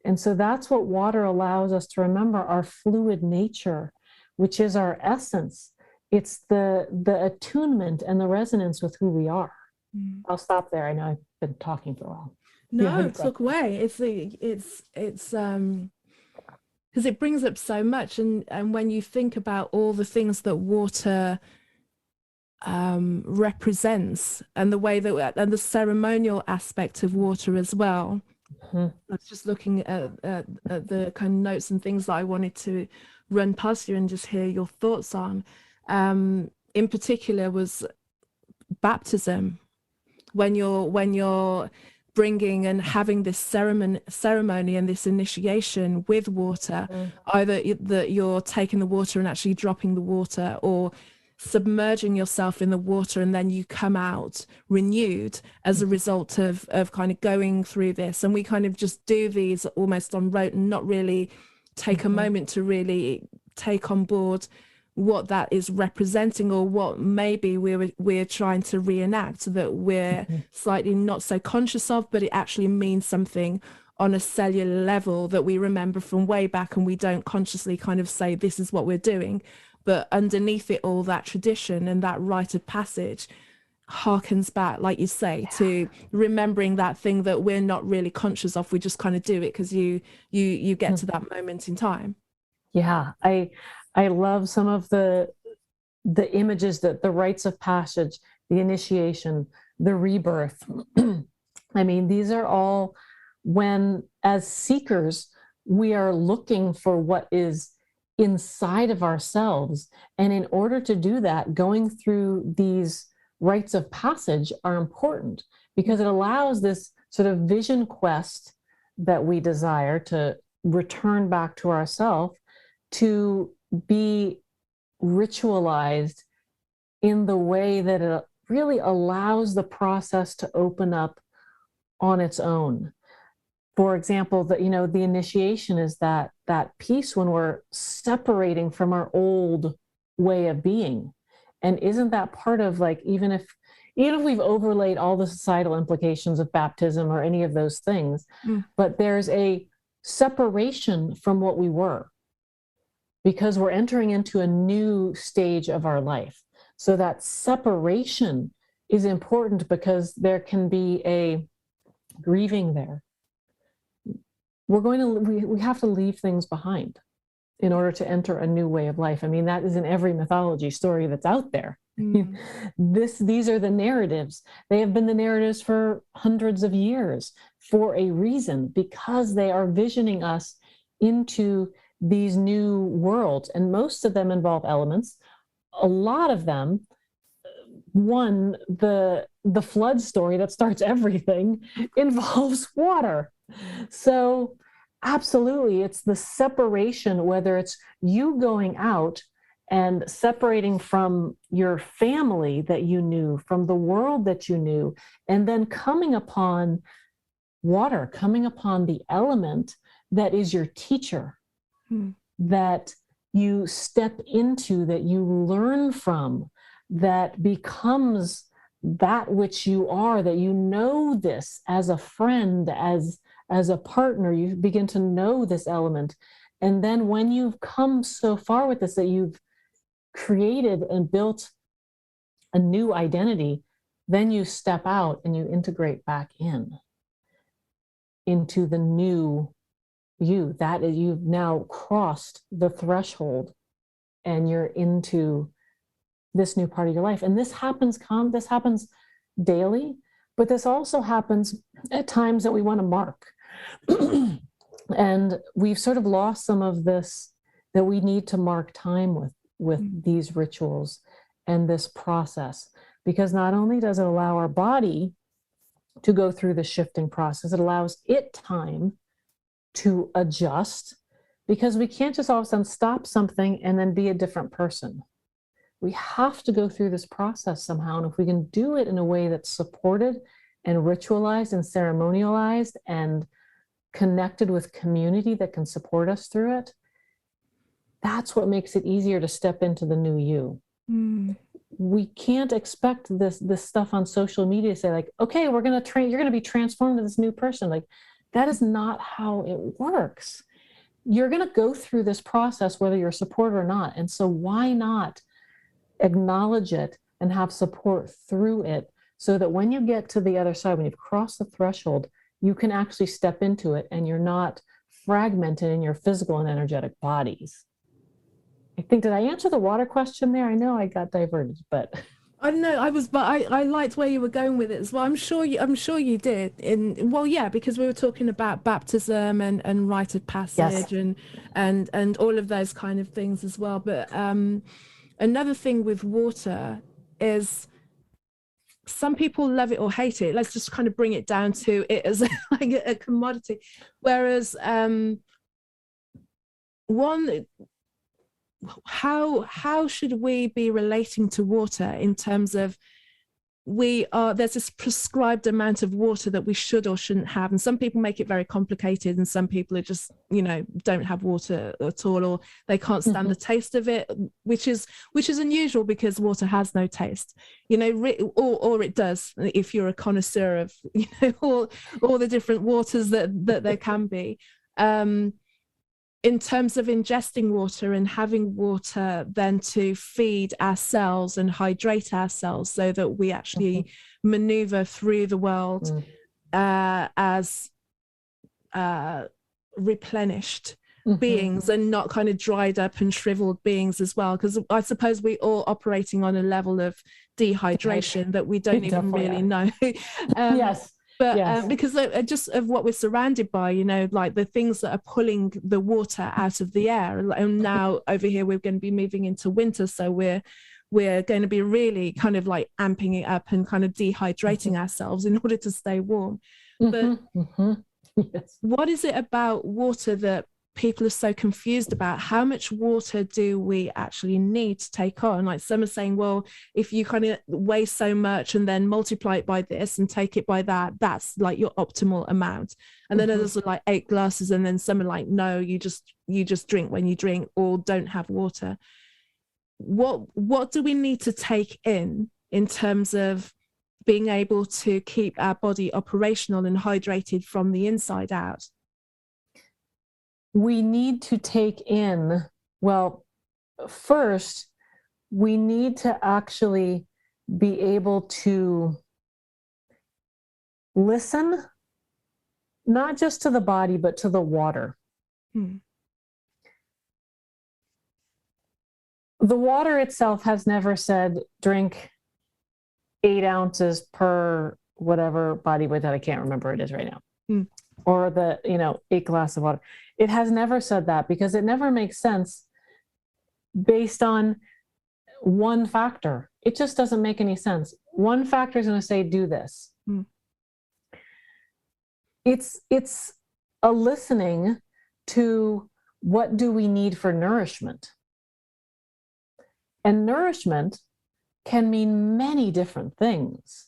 And so that's what water allows us to remember, our fluid nature, which is our essence. It's the attunement and the resonance with who we are. I'll stop there. I know I've been talking for a while. No, talk away. It's because it brings up so much, and when you think about all the things that water represents, and the way that, and the ceremonial aspect of water as well. I was just looking at the kind of notes and things that I wanted to run past you and just hear your thoughts on. In particular was baptism. When you're bringing and having this ceremony and this initiation with water, either that you're taking the water and actually dropping the water, or submerging yourself in the water, and then you come out renewed as a result of kind of going through this. And we kind of just do these almost on rote and not really take a moment to really take on board what that is representing, or what maybe we're trying to reenact that we're slightly not so conscious of, but it actually means something on a cellular level that we remember from way back, and we don't consciously kind of say this is what we're doing. But underneath it all, that tradition and that rite of passage harkens back, like you say, to remembering that thing that we're not really conscious of. We just kind of do it because you get to that moment in time. Yeah, I love some of the images, that the rites of passage, the initiation, the rebirth. I mean, these are all when, as seekers, we are looking for what is inside of ourselves. And in order to do that, going through these rites of passage are important, because it allows this sort of vision quest that we desire to return back to ourselves to be ritualized in the way that it really allows the process to open up on its own. For example, the initiation is that piece when we're separating from our old way of being. And isn't that part of, like, even if we've overlaid all the societal implications of baptism or any of those things, but there's a separation from what we were, because we're entering into a new stage of our life. So that separation is important, because there can be a grieving there. We have to leave things behind in order to enter a new way of life. I mean, that is in every mythology story that's out there. These are the narratives. They have been the narratives for hundreds of years for a reason, because they are visioning us into these new worlds, and most of them involve elements. A lot of them, the flood story that starts everything, involves water. So absolutely, it's the separation, whether it's you going out and separating from your family that you knew, from the world that you knew, and then coming upon water, coming upon the element that is your teacher, that you step into, that you learn from, that becomes that which you are, that you know this as a friend, as a partner. You begin to know this element. And then when you've come so far with this, that you've created and built a new identity, then you step out and you integrate back into the new you. That is, you've now crossed the threshold and you're into this new part of your life. And this happens daily, but this also happens at times that we want to mark. And we've sort of lost some of this, that we need to mark time with these rituals and this process, because not only does it allow our body to go through the shifting process, it allows it time to adjust, because we can't just all of a sudden stop something and then be a different person. We have to go through this process somehow. And if we can do it in a way that's supported and ritualized and ceremonialized and connected with community that can support us through it, that's what makes it easier to step into the new you. We can't expect this stuff on social media to say like, okay, you're going to be transformed to this new person. Like, that is not how it works. You're going to go through this process whether you're supported or not. And so why not acknowledge it and have support through it, so that when you get to the other side, when you've crossed the threshold, you can actually step into it and you're not fragmented in your physical and energetic bodies. I think, did I answer the water question there? I know I got diverted, but I don't know. I liked where you were going with it as well. I'm sure you did. Because we were talking about baptism and rite of passage, yes. and all of those kind of things as well. But another thing with water is, some people love it or hate it. Let's just kind of bring it down to it as like a commodity. Whereas how should we be relating to water in terms of, there's this prescribed amount of water that we should or shouldn't have, and some people make it very complicated, and some people are just, don't have water at all, or they can't stand the taste of it, which is unusual, because water has no taste, or it does if you're a connoisseur of all the different waters that there can be. In terms of ingesting water and having water then to feed our cells and hydrate our cells, so that we actually maneuver through the world as replenished beings, and not kind of dried up and shriveled beings as well. Because I suppose we're all operating on a level of dehydration that we don't even really know. Yes. But yes. Because just of what we're surrounded by, like the things that are pulling the water out of the air. And now over here, we're going to be moving into winter. So we're going to be really kind of like amping it up and kind of dehydrating ourselves in order to stay warm. But Yes. What is it about water that people are so confused about? How much water do we actually need to take on? Like, some are saying, well, if you kind of weigh so much and then multiply it by this and take it by that, that's like your optimal amount. And then others are like 8 glasses, and then some are like, no, you just drink when you drink, or don't have water. What do we need to take in terms of being able to keep our body operational and hydrated from the inside out? We need to take in, well, first, we need to actually be able to listen, not just to the body, but to the water. The water itself has never said, drink 8 ounces per whatever body weight that I can't remember it is right now. Or the 8 glasses of water. It has never said that, because it never makes sense based on one factor. It just doesn't make any sense. One factor is going to say, do this. It's a listening to, what do we need for nourishment? And nourishment can mean many different things.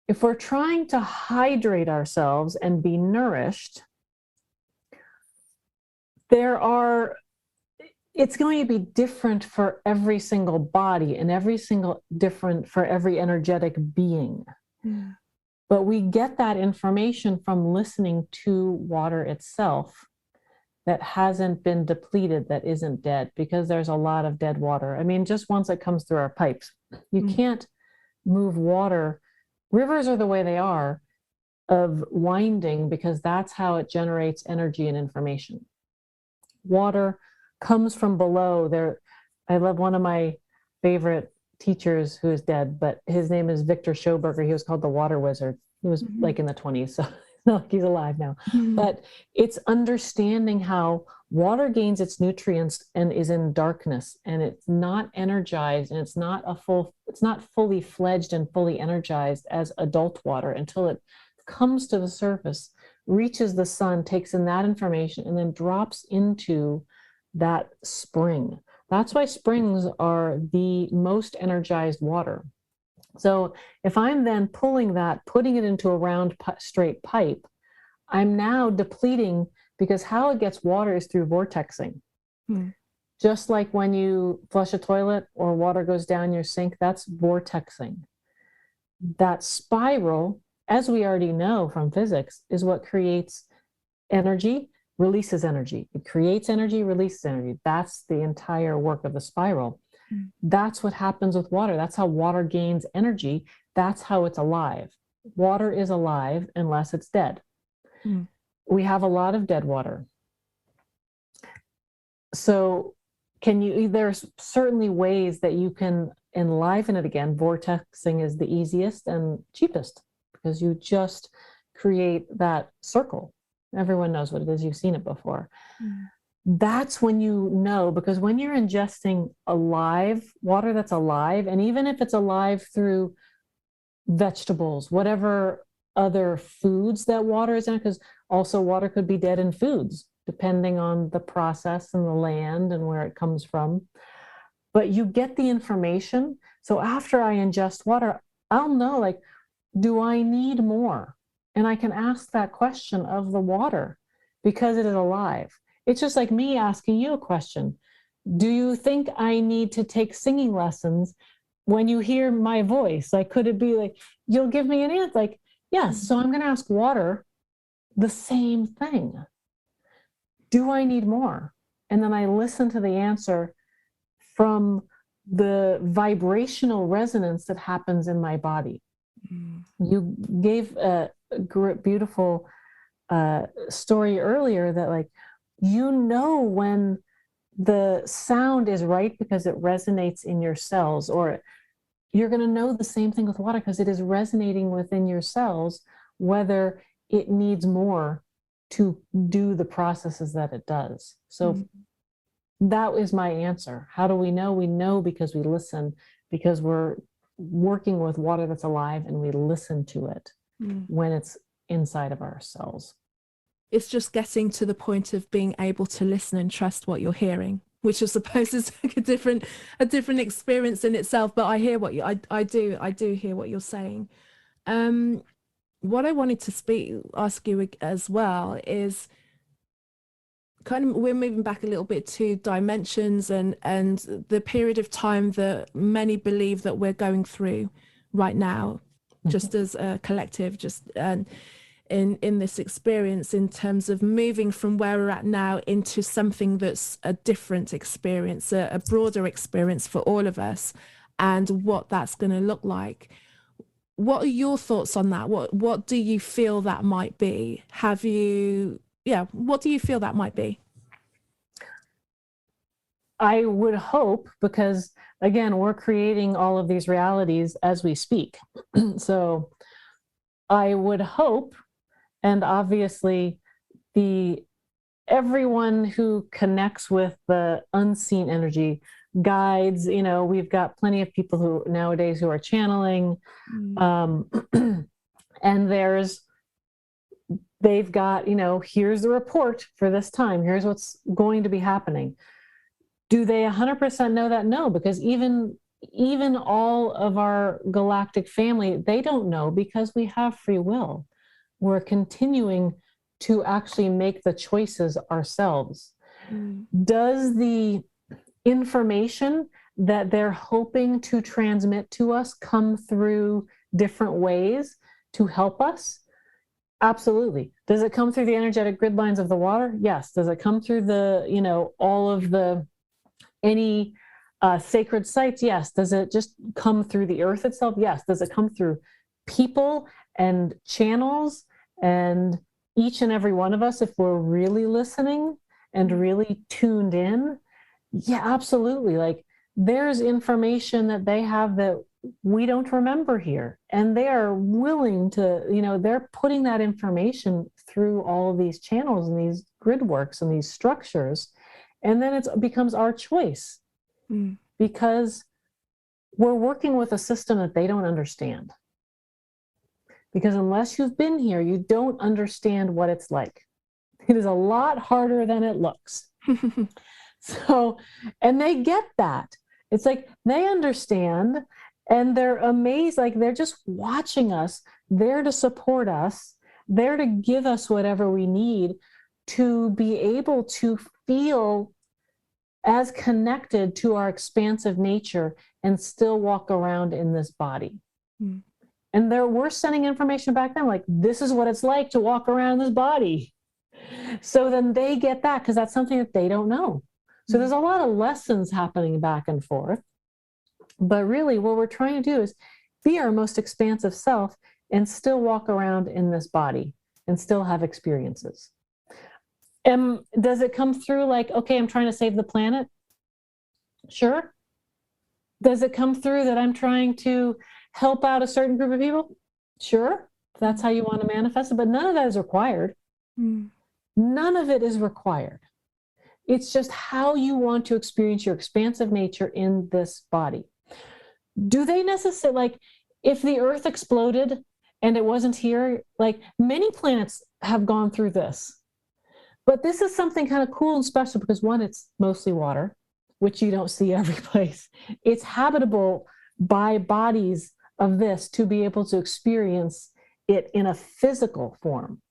If we're trying to hydrate ourselves and be nourished, it's going to be different for every single body and different for every energetic being. But we get that information from listening to water itself that hasn't been depleted, that isn't dead, because there's a lot of dead water. I mean, just once it comes through our pipes, you can't move water. Rivers are the way they are, of winding, because that's how it generates energy and information. Water comes from below there. I love one of my favorite teachers who is dead, but his name is Victor Schoberger. He was called the Water Wizard. He was like in the 20s, so Like he's alive now. But it's understanding how water gains its nutrients and is in darkness, and it's not energized, and it's not fully fledged and fully energized as adult water until it comes to the surface, reaches the sun, takes in that information, and then drops into that spring. That's why springs are the most energized water. So if I'm then pulling that, putting it into a round straight pipe, I'm now depleting, because how it gets water is through vortexing. Just like when you flush a toilet or water goes down your sink, that's vortexing. That spiral, as we already know from physics, is what creates energy, releases energy. It creates energy, releases energy. That's the entire work of the spiral. That's what happens with water. That's how water gains energy. That's how it's alive. Water is alive unless it's dead. We have a lot of dead water. So there's certainly ways that you can enliven it again. Vortexing is the easiest and cheapest, because you just create that circle. Everyone knows what it is. You've seen it before. That's when you know, because when you're ingesting alive water that's alive, and even if it's alive through vegetables, whatever other foods that water is in, because also water could be dead in foods, depending on the process and the land and where it comes from. But you get the information. So after I ingest water, I'll know, like, do I need more? And I can ask that question of the water because it is alive. It's just like me asking you a question. Do you think I need to take singing lessons when you hear my voice? Like, could it be like, you'll give me an answer? Like, yes. So I'm going to ask water the same thing. Do I need more? And then I listen to the answer from the vibrational resonance that happens in my body. You gave a beautiful story earlier that, like, you know when the sound is right because it resonates in your cells, or you're going to know the same thing with water because it is resonating within your cells, whether it needs more to do the processes that it does. So that is my answer. How do we know? We know because we listen, because we're working with water that's alive and we listen to it when it's inside of our cells. It's just getting to the point of being able to listen and trust what you're hearing, which I suppose is like a different experience in itself. But I hear what I do hear what you're saying. What I wanted to ask you as well is kind of, we're moving back a little bit to dimensions and the period of time that many believe that we're going through right now, just as a collective, just in this experience, in terms of moving from where we're at now into something that's a different experience, a broader experience for all of us, and what that's going to look like. What are your thoughts on that? What do you feel that might be? What do you feel that might be? I would hope, because again, we're creating all of these realities as we speak. So I would hope, and obviously everyone who connects with the unseen energy, guides, we've got plenty of people who nowadays who are channeling, and they've got, here's the report for this time, here's what's going to be happening. Do they 100% know that? No, because even all of our galactic family, they don't know, because we have free will. We're continuing to actually make the choices ourselves. Does the information that they're hoping to transmit to us come through different ways to help us? Absolutely. Does it come through the energetic grid lines of the water? Yes. Does it come through all of any sacred sites? Yes. Does it just come through the earth itself? Yes. Does it come through people and channels and each and every one of us, if we're really listening and really tuned in? Yeah, absolutely. Like, there's information that they have that we don't remember here. And they are willing to, they're putting that information through all of these channels and these grid works and these structures. And then it becomes our choice because we're working with a system that they don't understand. Because unless you've been here, you don't understand what it's like. It is a lot harder than it looks. So, and they get that. It's like they understand and they're amazed, like they're just watching us, there to support us, there to give us whatever we need to be able to feel as connected to our expansive nature and still walk around in this body. And we're sending information back then, like, this is what it's like to walk around this body. So then they get that because that's something that they don't know. So there's a lot of lessons happening back and forth. But really what we're trying to do is be our most expansive self and still walk around in this body and still have experiences. Does it come through like, okay, I'm trying to save the planet? Sure. Does it come through that I'm trying to help out a certain group of people? Sure. That's how you want to manifest it, but none of that is required. None of it is required. It's just how you want to experience your expansive nature in this body. Do they necessarily, like, if the Earth exploded and it wasn't here, like many planets have gone through this. But this is something kind of cool and special because one, it's mostly water, which you don't see every place. It's habitable by bodies of this to be able to experience it in a physical form.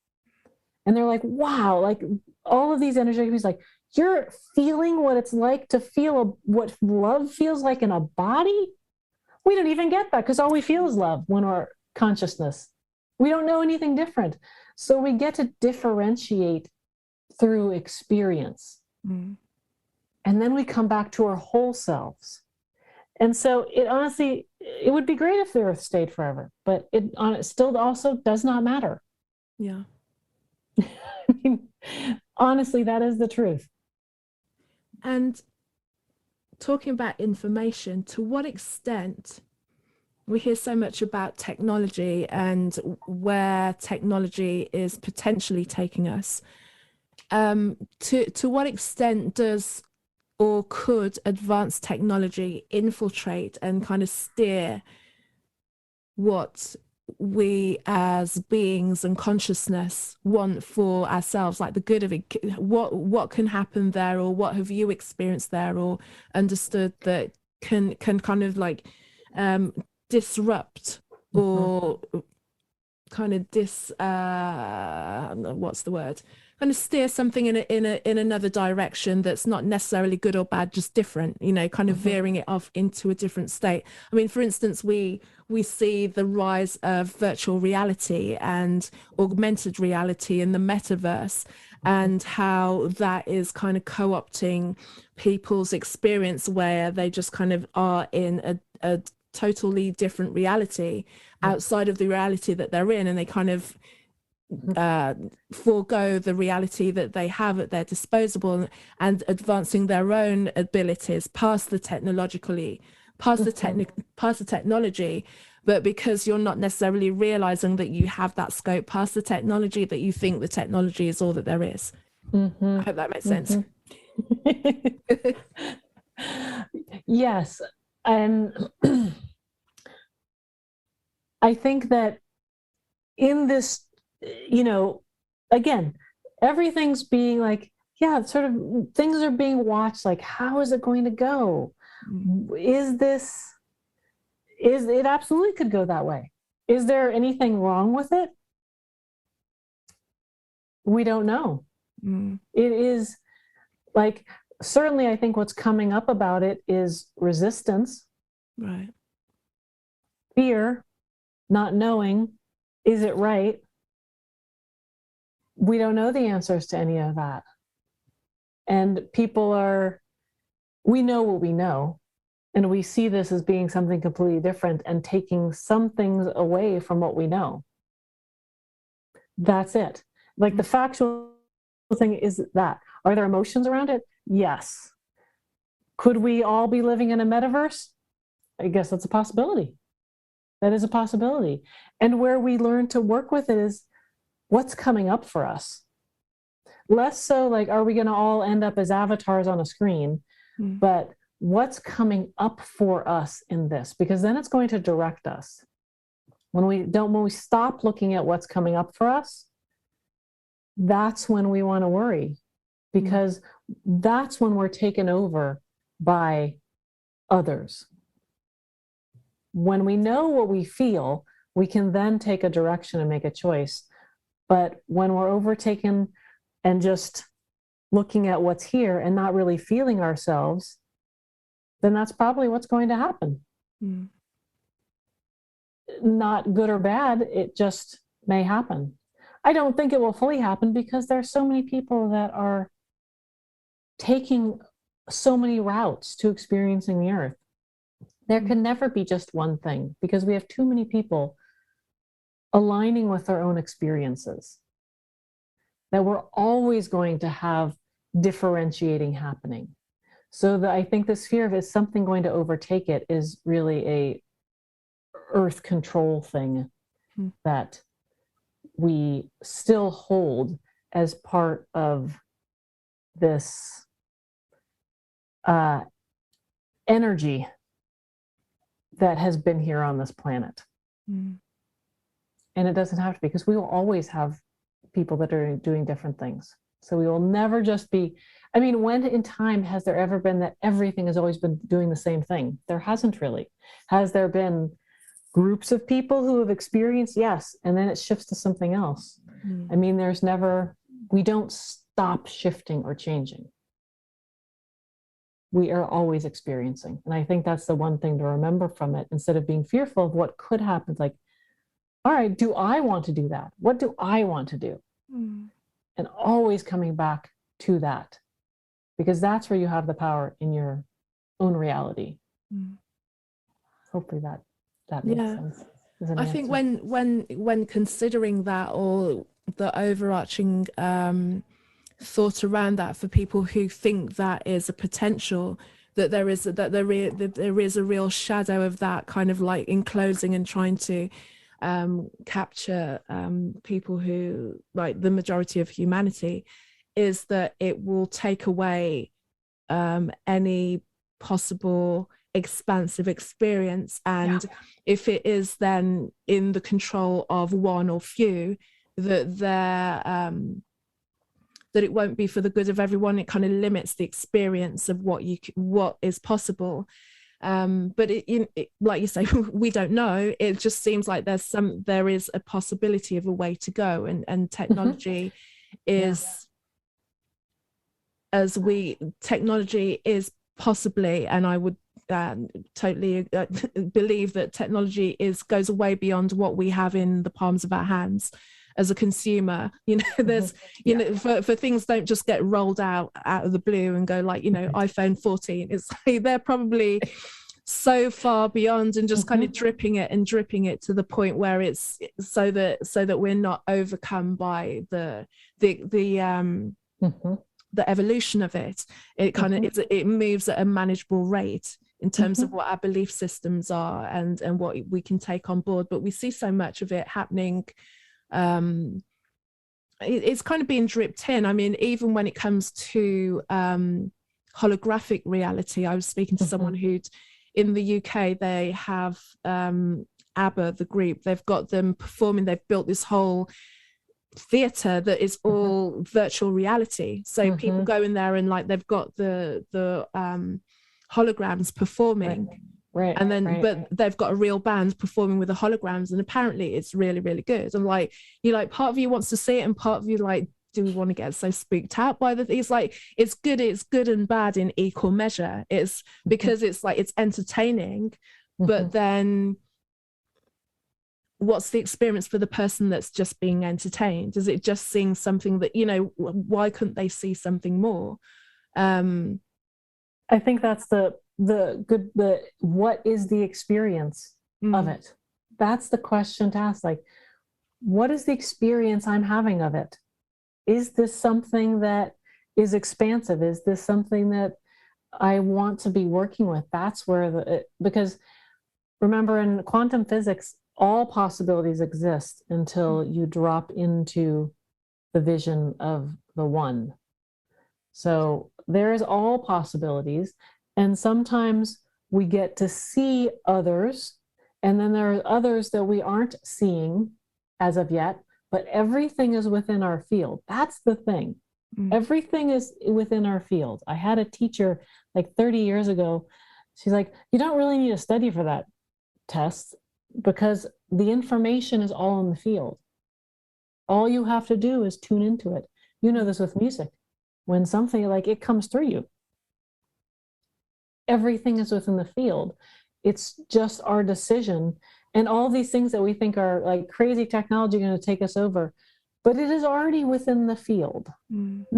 And they're like, wow, like all of these energetic beings, like, you're feeling what it's like to feel what love feels like in a body? We don't even get that because all we feel is love when we're consciousness. We don't know anything different. So we get to differentiate through experience. And then we come back to our whole selves. And so it honestly, it would be great if the Earth stayed forever, but it still also does not matter. Yeah. I mean, honestly, that is the truth. And talking about information, to what extent we hear so much about technology and where technology is potentially taking us. To what extent does or could advanced technology infiltrate and kind of steer what we as beings and consciousness want for ourselves, like the good of it? What can happen there, or what have you experienced there or understood that can kind of like disrupt or kind of what's the word, kind of steer something in another direction that's not necessarily good or bad, just different, kind of veering it off into a different state. I mean, for instance, we see the rise of virtual reality and augmented reality in the metaverse, and how that is kind of co-opting people's experience, where they just kind of are in a totally different reality outside of the reality that they're in, and they kind of forego the reality that they have at their disposal, and advancing their own abilities past the technology, but because you're not necessarily realizing that you have that scope past the technology, that you think the technology is all that there is. I hope that makes sense. Yes. And I think that in this, again, everything's being like, sort of things are being watched, like, how is it going to go? It absolutely could go that way. Is there anything wrong with it? We don't know. It is like, certainly I think what's coming up about it is resistance, right? Fear, not knowing, is it right? We don't know the answers to any of that. And we know what we know, and we see this as being something completely different and taking some things away from what we know. That's it. Like, the factual thing is that. Are there emotions around it? Yes. Could we all be living in a metaverse? I guess that's a possibility. That is a possibility. And where we learn to work with it is what's coming up for us. Less so like, are we going to all end up as avatars on a screen? But what's coming up for us in this? Because then it's going to direct us. When we stop looking at what's coming up for us, that's when we want to worry, because that's when we're taken over by others. When we know what we feel, we can then take a direction and make a choice. But when we're overtaken and just looking at what's here and not really feeling ourselves, then that's probably what's going to happen. Not good or bad, it just may happen. I don't think it will fully happen because there's so many people that are taking so many routes to experiencing the earth. There can never be just one thing because we have too many people aligning with their own experiences, that we're always going to have differentiating happening. So that I think this fear of is something going to overtake it is really a earth control thing that we still hold as part of this energy that has been here on this planet. And it doesn't have to be, because we will always have people that are doing different things. So we will never just be, I mean, when in time has there ever been that everything has always been doing the same thing? There hasn't really. Has there been groups of people who have experienced? Yes. And then it shifts to something else. I mean, we don't stop shifting or changing. We are always experiencing. And I think that's the one thing to remember from it, instead of being fearful of what could happen. Like, all right, do I want to do that? What do I want to do? And always coming back to that, because that's where you have the power in your own reality. Hopefully that makes sense. I think when considering that, or the overarching thought around that for people who think that is a potential, that there is a real shadow of that kind of like enclosing and trying to capture people who, like the majority of humanity, is that it will take away any possible expansive experience. And if it is then in the control of one or few, that it won't be for the good of everyone. It kind of limits the experience of what is possible. But it, like you say, we don't know. It just seems like there is a possibility of a way to go, and technology is technology is possibly, and I would totally believe that technology goes way beyond what we have in the palms of our hands as a consumer. There's for things don't just get rolled out of the blue and go like, iPhone 14. It's like they're probably so far beyond, and just kind of dripping it to the point where it's so that we're not overcome by the evolution of it. It kind of it moves at a manageable rate in terms of what our belief systems are and what we can take on board. But we see so much of it happening. It's kind of being dripped in. I mean, even when it comes to holographic reality, I was speaking to someone who'd, in the UK, they have ABBA, the group. They've got them performing. They've built this whole theater that is all virtual reality. So people go in there and like they've got the holograms performing. Right. And then, but they've got a real band performing with the holograms, and apparently it's really, really good. And like, part of you wants to see it, and part of you like, do we want to get so spooked out by the? It's like it's good and bad in equal measure. It's because it's like it's entertaining, but then what's the experience for the person that's just being entertained? Is it just seeing something that, why couldn't they see something more? I think that's the what is the experience of it? That's the question to ask. Like, what is the experience I'm having of it? Is this something that is expansive? Is this something that I want to be working with? That's where because remember, in quantum physics, all possibilities exist until you drop into the vision of the one. So there is all possibilities. And sometimes we get to see others, and then there are others that we aren't seeing as of yet, but everything is within our field. That's the thing. Everything is within our field. I had a teacher like 30 years ago. She's like, you don't really need to study for that test because the information is all in the field. All you have to do is tune into it. You know this with music. When something like it comes through you, everything is within the field. It's just our decision. And all these things that we think are like crazy technology going to take us over, but it is already within the field.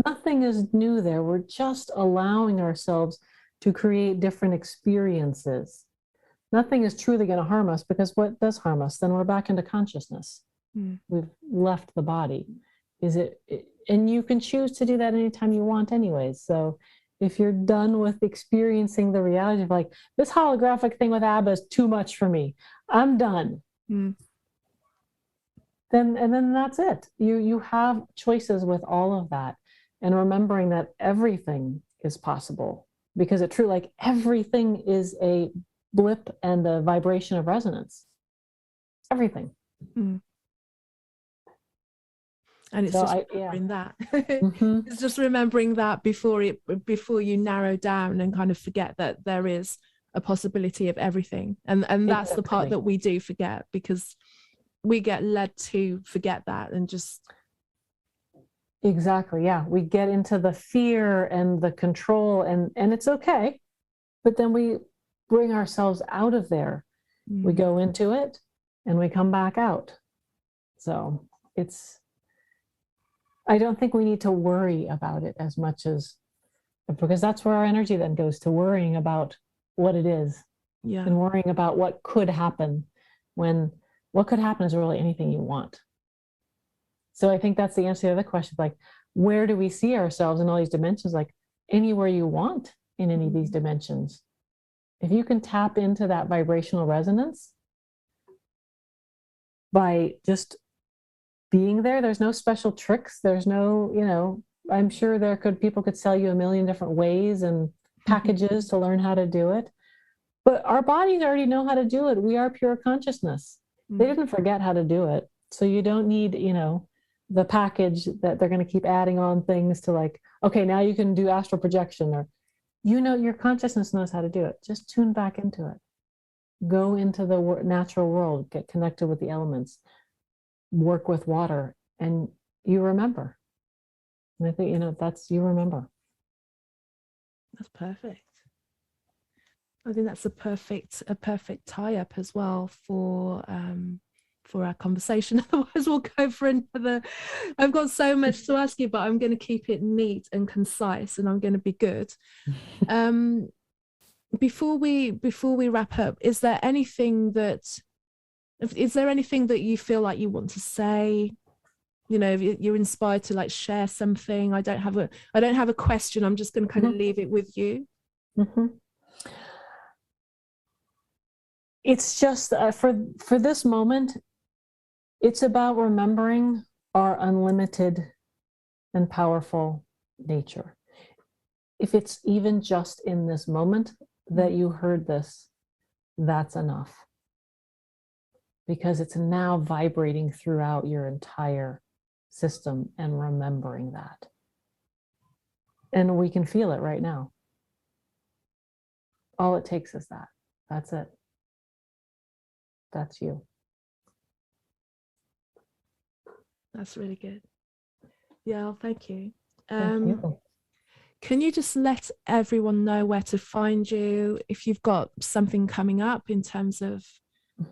Nothing is new there. We're just allowing ourselves to create different experiences. Nothing is truly going to harm us, because what does harm us? Then we're back into consciousness. We've left the body. And you can choose to do that anytime you want anyways. So if you're done with experiencing the reality of like, this holographic thing with ABBA is too much for me, I'm done. Then that's it. You have choices with all of that. And remembering that everything is possible, because it true, like everything is a blip and a vibration of resonance. Everything. And it's So just remembering that. Mm-hmm. It's just remembering that before you narrow down and kind of forget that there is a possibility of everything. And that's the part that we do forget, because we get led to forget that and just. Exactly. Yeah. We get into the fear and the control, and it's okay. But then we bring ourselves out of there. We go into it and we come back out. So I don't think we need to worry about it as much as, because that's where our energy then goes to worrying about what it is. And worrying about what could happen, when what could happen is really anything you want. So I think that's the answer to the other question, like, where do we see ourselves in all these dimensions? Like, anywhere you want in any of these dimensions. If you can tap into that vibrational resonance by just being there, there's no special tricks. There's no, I'm sure people could sell you a million different ways and packages to learn how to do it. But our bodies already know how to do it. We are pure consciousness. They didn't forget how to do it. So you don't need, the package that they're going to keep adding on things to, like, okay, now you can do astral projection, or, your consciousness knows how to do it. Just tune back into it. Go into the natural world, get connected with the elements, work with water, and you remember. And I think, you remember. That's perfect. I think that's a perfect tie-up as well for our conversation. Otherwise we'll go for another. I've got so much to ask you, but I'm going to keep it neat and concise, and I'm going to be good. Before we wrap up, is there anything that you feel like you want to say? If you're inspired to, like, share something. I don't have a question. I'm just going to kind of leave it with you. It's just for this moment, it's about remembering our unlimited and powerful nature. If it's even just in this moment that you heard this, that's enough. Because it's now vibrating throughout your entire system, and remembering that. And we can feel it right now. All it takes is that. That's it. That's you. That's really good. Yeah, thank you. Thank you. Can you just let everyone know where to find you, if you've got something coming up in terms of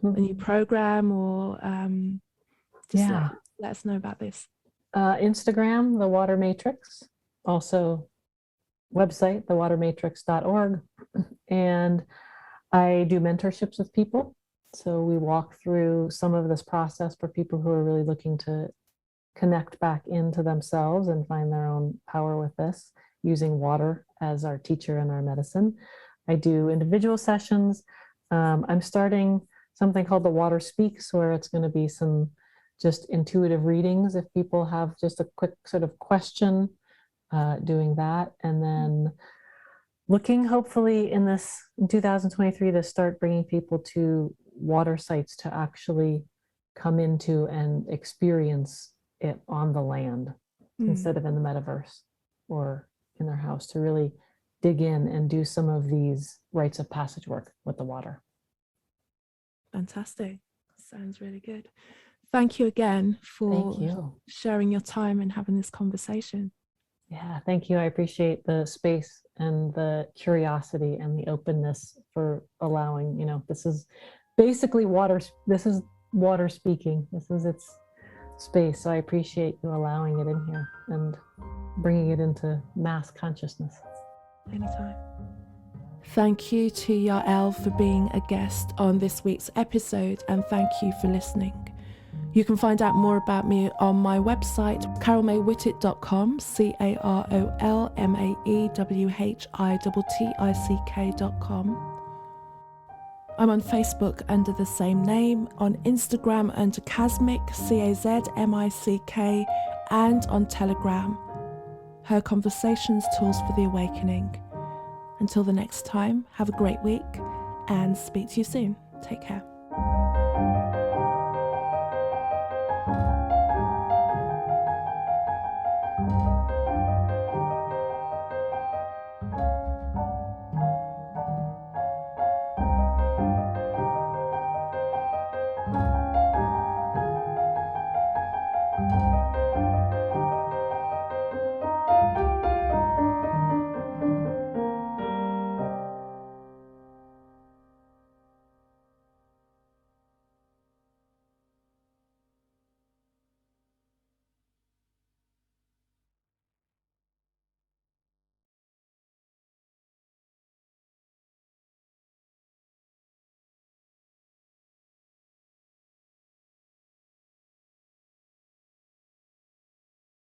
a new program, or let us know about this? Instagram, The Water Matrix. Also, website, thewatermatrix.org. And I do mentorships with people. So we walk through some of this process for people who are really looking to connect back into themselves and find their own power with this, using water as our teacher and our medicine. I do individual sessions. I'm starting something called the Water Speaks, where it's going to be some just intuitive readings if people have just a quick sort of question, doing that. And then looking hopefully in 2023 to start bringing people to water sites to actually come into and experience it on the land instead of in the metaverse or in their house, to really dig in and do some of these rites of passage work with the water. Fantastic. Sounds really good. Thank you again for sharing your time and having this conversation. Yeah, thank you. I appreciate the space and the curiosity and the openness for allowing, this is basically water. This is water speaking. This is its space. So I appreciate you allowing it in here and bringing it into mass consciousness. Anytime. Thank you to Yael for being a guest on this week's episode, and thank you for listening. You can find out more about me on my website, carolmaywhittick.com, carolmaywhittick.com. I'm on Facebook under the same name, on Instagram under Kazmic, Cazmick, and on Telegram, Her Conversations, Tools for the Awakening. Until the next time, have a great week and speak to you soon. Take care.